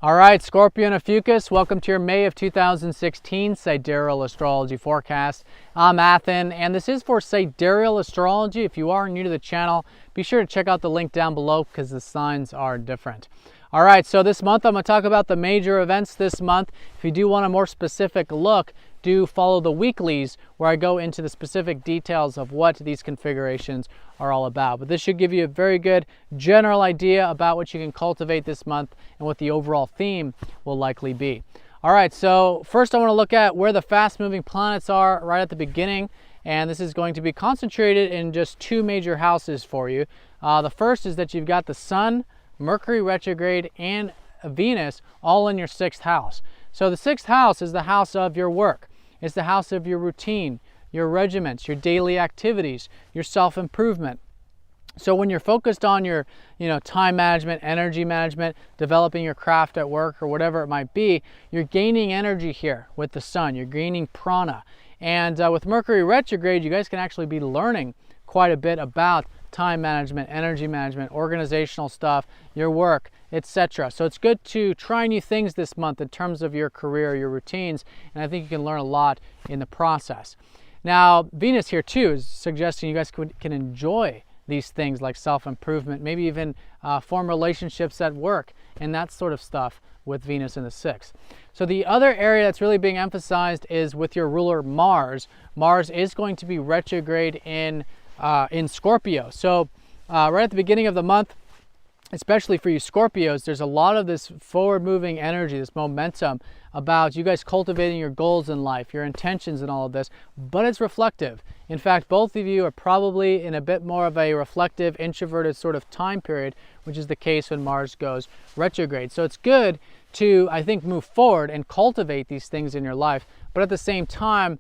All right, Scorpio Ophiuchus, welcome to your May of 2016 Sidereal Astrology forecast. I'm Athen, and this is for Sidereal Astrology. If you are new to the channel, be sure to check out the link down below because the signs are different. All right, so this month I'm going to talk about the major events this month. If you do want a more specific look, do follow the weeklies where I go into the specific details of what these configurations are all about. But this should give you a very good general idea about what you can cultivate this month and what the overall theme will likely be. All right, so first I want to look at where the fast-moving planets are right at the beginning. And this is going to be concentrated in just two major houses for you. The first is that you've got the Sun, Mercury retrograde, and Venus all in your sixth house. So the sixth house is the house of your work. It's the house of your routine, your regiments, your daily activities, your self-improvement. So when you're focused on your time management, energy management, developing your craft at work or whatever it might be, you're gaining energy here with the Sun. You're gaining prana. And with Mercury retrograde, you guys can actually be learning quite a bit about time management, energy management, organizational stuff, your work, etc. So it's good to try new things this month in terms of your career, your routines, and I think you can learn a lot in the process. Now, Venus here too is suggesting you guys can enjoy these things like self-improvement, maybe even form relationships at work and that sort of stuff with Venus in the sixth. So the other area that's really being emphasized is with your ruler Mars. Mars is going to be retrograde in Scorpio. So right at the beginning of the month, especially for you Scorpios, there's a lot of this forward-moving energy, this momentum about you guys cultivating your goals in life, your intentions and all of this, but it's reflective. In fact, both of you are probably in a bit more of a reflective, introverted sort of time period, which is the case when Mars goes retrograde. So it's good to, I think, move forward and cultivate these things in your life, but at the same time,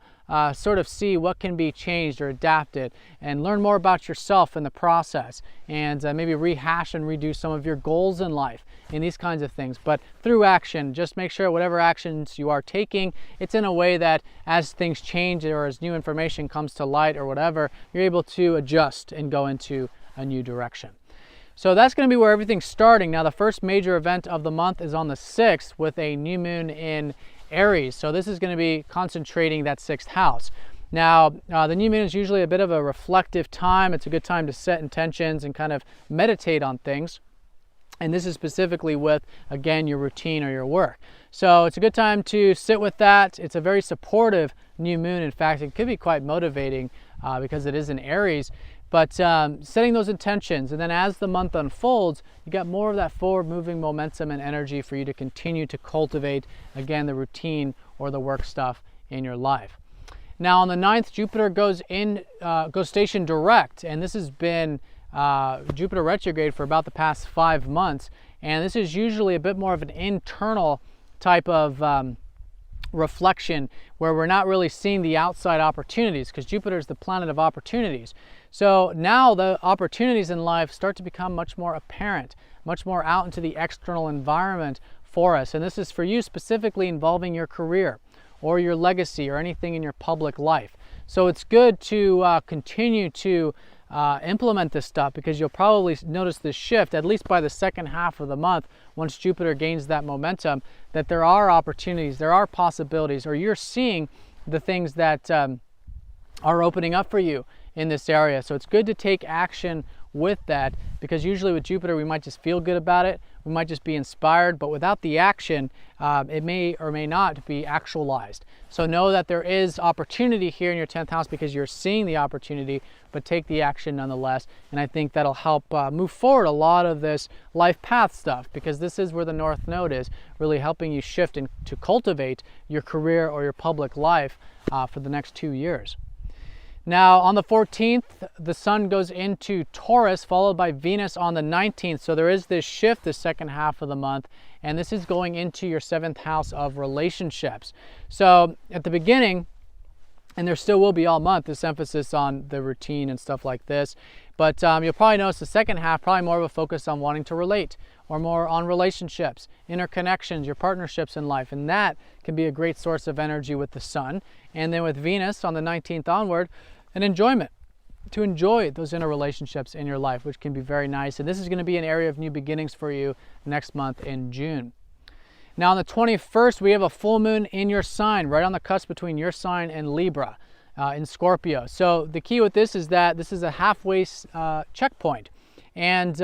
sort of see what can be changed or adapted and learn more about yourself in the process, and maybe rehash and redo some of your goals in life and these kinds of things. But through action, just make sure whatever actions you are taking, it's in a way that as things change or as new information comes to light or whatever, you're able to adjust and go into a new direction. So that's going to be where everything's starting. Now, the first major event of the month is on the 6th with a new moon in Aries. So this is going to be concentrating that sixth house. Now, the new moon is usually a bit of a reflective time. It's a good time to set intentions and kind of meditate on things. And this is specifically with, again, your routine or your work. So it's a good time to sit with that. It's a very supportive new moon. In fact, it could be quite motivating because it is in Aries. But setting those intentions, and then as the month unfolds, you got more of that forward-moving momentum and energy for you to continue to cultivate, again, the routine or the work stuff in your life. Now, on the 9th, Jupiter goes station direct, and this has been Jupiter retrograde for about the past 5 months, and this is usually a bit more of an internal type of reflection where we're not really seeing the outside opportunities because Jupiter is the planet of opportunities. So now the opportunities in life start to become much more apparent, much more out into the external environment for us. And this is for you specifically involving your career or your legacy or anything in your public life. So it's good to continue to implement this stuff because you'll probably notice this shift, at least by the second half of the month, once Jupiter gains that momentum, that there are opportunities, there are possibilities, or you're seeing the things that are opening up for you in this area. So it's good to take action with that because usually with Jupiter we might just feel good about it, we might just be inspired, but without the action it may or may not be actualized. So know that there is opportunity here in your 10th house because you're seeing the opportunity, but take the action nonetheless, and I think that'll help move forward a lot of this life path stuff because this is where the North Node is, really helping you shift and to cultivate your career or your public life for the next 2 years. Now, on the 14th, the Sun goes into Taurus, followed by Venus on the 19th. So there is this shift the second half of the month, and this is going into your 7th house of relationships. So at the beginning, and there still will be all month, this emphasis on the routine and stuff like this, but you'll probably notice the second half, probably more of a focus on wanting to relate, or more on relationships, interconnections, your partnerships in life, and that can be a great source of energy with the Sun. And then with Venus on the 19th onward, an enjoyment, to enjoy those interrelationships in your life, which can be very nice. And this is going to be an area of new beginnings for you next month in June. Now on the 21st, we have a full moon in your sign, right on the cusp between your sign and Libra in Scorpio. So the key with this is that this is a halfway checkpoint. And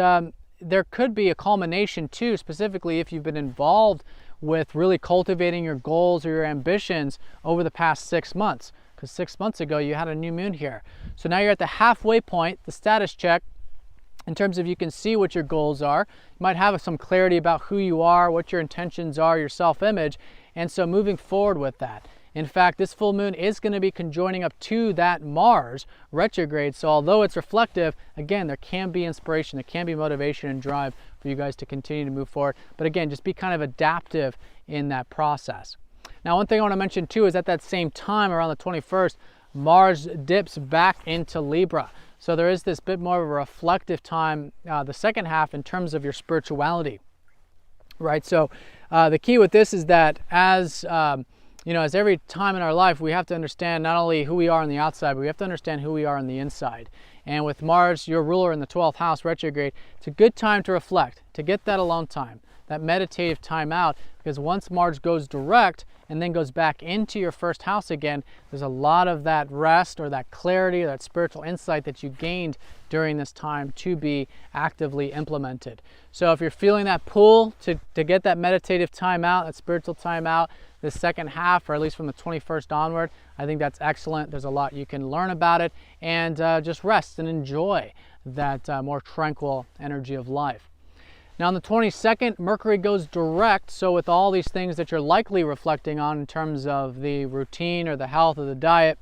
there could be a culmination too, specifically if you've been involved with really cultivating your goals or your ambitions over the past 6 months. Because 6 months ago, you had a new moon here. So now you're at the halfway point, the status check, in terms of you can see what your goals are. You might have some clarity about who you are, what your intentions are, your self-image, and so moving forward with that. In fact, this full moon is going to be conjoining up to that Mars retrograde, so although it's reflective, again, there can be inspiration, there can be motivation and drive for you guys to continue to move forward. But again, just be kind of adaptive in that process. Now, one thing I want to mention too is at that same time, around the 21st, Mars dips back into Libra. So there is this bit more of a reflective time, the second half, in terms of your spirituality, right? So the key with this is that as as every time in our life, we have to understand not only who we are on the outside, but we have to understand who we are on the inside. And with Mars, your ruler in the 12th house retrograde, it's a good time to reflect, to get that alone time, that meditative time out, because once Mars goes direct and then goes back into your first house again, there's a lot of that rest or that clarity or that spiritual insight that you gained during this time to be actively implemented. So if you're feeling that pull to get that meditative time out, that spiritual time out, the second half, or at least from the 21st onward, I think that's excellent. There's a lot you can learn about it, and just rest and enjoy that more tranquil energy of life. Now on the 22nd, Mercury goes direct, so with all these things that you're likely reflecting on in terms of the routine or the health or the diet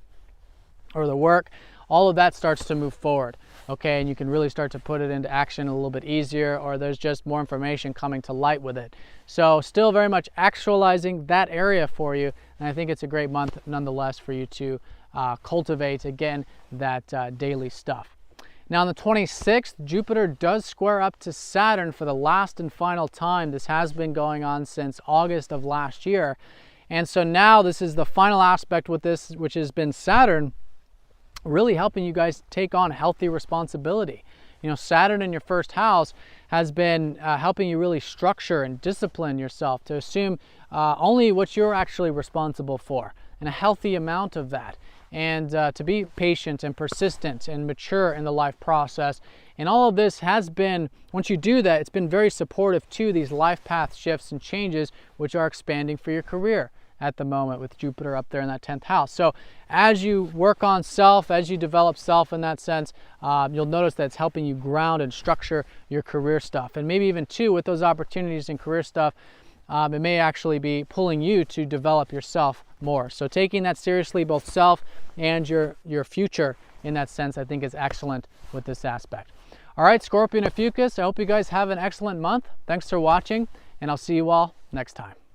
or the work, all of that starts to move forward, okay? And you can really start to put it into action a little bit easier, or there's just more information coming to light with it. So still very much actualizing that area for you, and I think it's a great month nonetheless for you to cultivate, again, that daily stuff. Now on the 26th, Jupiter does square up to Saturn for the last and final time. This has been going on since August of last year. And so now this is the final aspect with this, which has been Saturn really helping you guys take on healthy responsibility. You know, Saturn in your first house has been helping you really structure and discipline yourself to assume only what you're actually responsible for, and a healthy amount of that. And to be patient and persistent and mature in the life process. And all of this has been, once you do that, it's been very supportive to these life path shifts and changes which are expanding for your career at the moment with Jupiter up there in that 10th house. So as you work on self, as you develop self in that sense, you'll notice that it's helping you ground and structure your career stuff. And maybe even too, with those opportunities in career stuff, it may actually be pulling you to develop yourself more. So taking that seriously, both self and your future in that sense, I think is excellent with this aspect. All right, Scorpio Ophiuchus, I hope you guys have an excellent month. Thanks for watching, and I'll see you all next time.